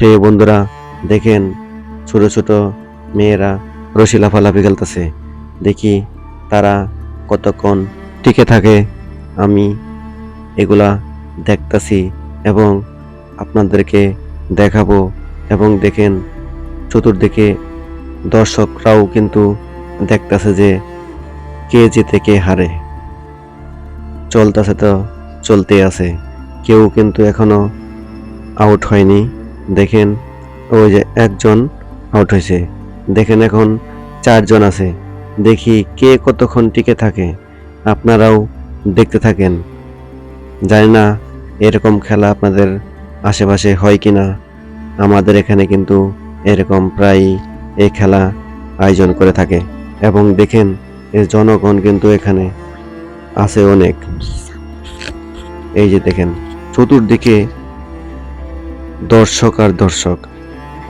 হে বন্ধুরা, দেখেন ছোট ছোট মেয়েরা রশি লাফালাফি খেলতেছে। দেখি তারা কতক্ষণ টিকে থাকে। আমি এগুলা দেখতাছি এবং আপনাদেরকে দেখাবো। এবং দেখেন চতুর্দিকে দর্শকরাও কিন্তু দেখতাছে যে কে জিতে কে হারে। চলতেছে তো চলতেই আছে, কেউ কিন্তু এখনো আউট হয়নি। দেখেন ওই যে একজন আউট হয়েছে। দেখেন এখন 4 জন আছে। দেখি কে কতক্ষণ টিকে থাকে। আপনারাও দেখতে থাকেন। জানি না এরকম খেলা আপনাদের আশেপাশে হয় কিনা। আমাদের এখানে কিন্তু এরকম প্রায় এই খেলা আয়োজন করে থাকে। এবং দেখেন এর জনগণ কিন্তু এখানে আছে অনেক। এই যে দেখেন চতুর্দিকে দর্শক আর দর্শক,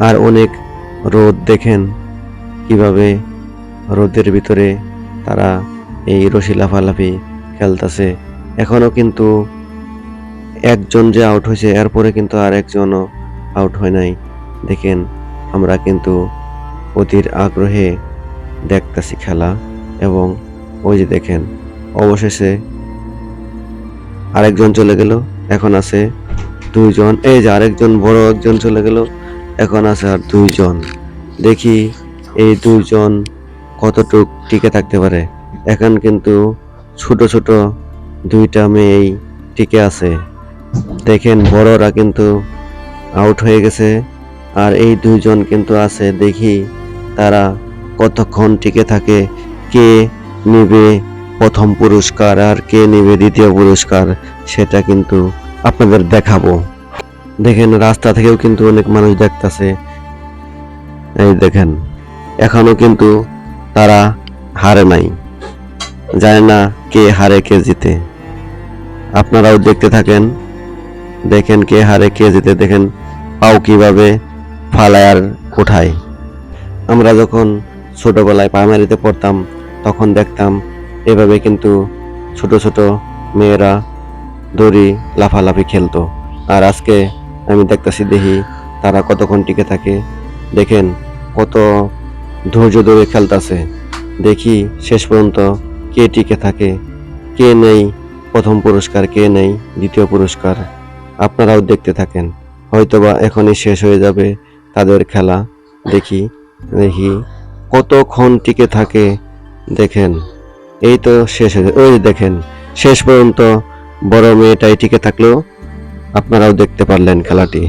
আর অনেক রোদ। দেখেন কিভাবে রোদের ভিতরে তারা এই রশি লাফালাফি খেলতেছে। এখনো কিন্তু একজন যে আউট হয়েছে, এরপরে কিন্তু আর একজনও আউট হয় নাই। দেখেন আমরা কিন্তু অধীর আগ্রহে দেখতেছি খেলা। এবং ওই যে দেখেন অবশেষে আরেকজন চলে গেল, এখন আছে 2 জন। এই যে আরেকজন বড় একজন চলে গেল, এখন আছে আর 2 জন। দেখি এই 2 জন কতটুক টিকে থাকতে পারে। এখন কিন্তু ছোট ছোট 2টা মেয়েই টিকে আছে। দেখেন বড়রা কিন্তু আউট হয়ে গেছে, আর এই 2 জন কিন্তু আছে। দেখি তারা কতক্ষণ টিকে থাকে, কে নেবে প্রথম পুরস্কার আর কে নেবে দ্বিতীয় পুরস্কার, সেটা কিন্তু আপনাদের দেখাবো। দেখেন রাস্তা থেকেও কিন্তু অনেক মানুষ দেখতাছে। এই দেখেন এখনো কিন্তু তারা হারে নাই। জানি না কে হারে কে জিতে। আপনারাও দেখতে থাকেন। দেখেন কে হারে কে জিতে। দেখেন পাও কিভাবে ফালায়ার ওঠায়। আমরা যখন ছোটবেলায় প্রাইমারিতে পড়তাম তখন দেখতাম এভাবে কিন্তু ছোট ছোট মেয়েরা দড়ি লাফালাফি খেলতো। আর আজকে আমি দেখতাছি, দেখি তারা কতক্ষণ টিকে থাকে। দেখেন কত ধৈর্য ধরে খেলতেছে। দেখি শেষ পর্যন্ত কে টিকে থাকে, কে নেই প্রথম পুরস্কার, কে নেই দ্বিতীয় পুরস্কার। আপনারাও দেখতে থাকেন। হয়তোবা এখনই শেষ হয়ে যাবে তাদের খেলা। দেখি দেখি কতক্ষণ টিকে থাকে। দেখেন এই তো শেষ হয়ে, ওই দেখেন শেষ পর্যন্ত বড় মেয়েটাই টিকে থাকলো। আপনারাও দেখতে পারলেন খেলাটি।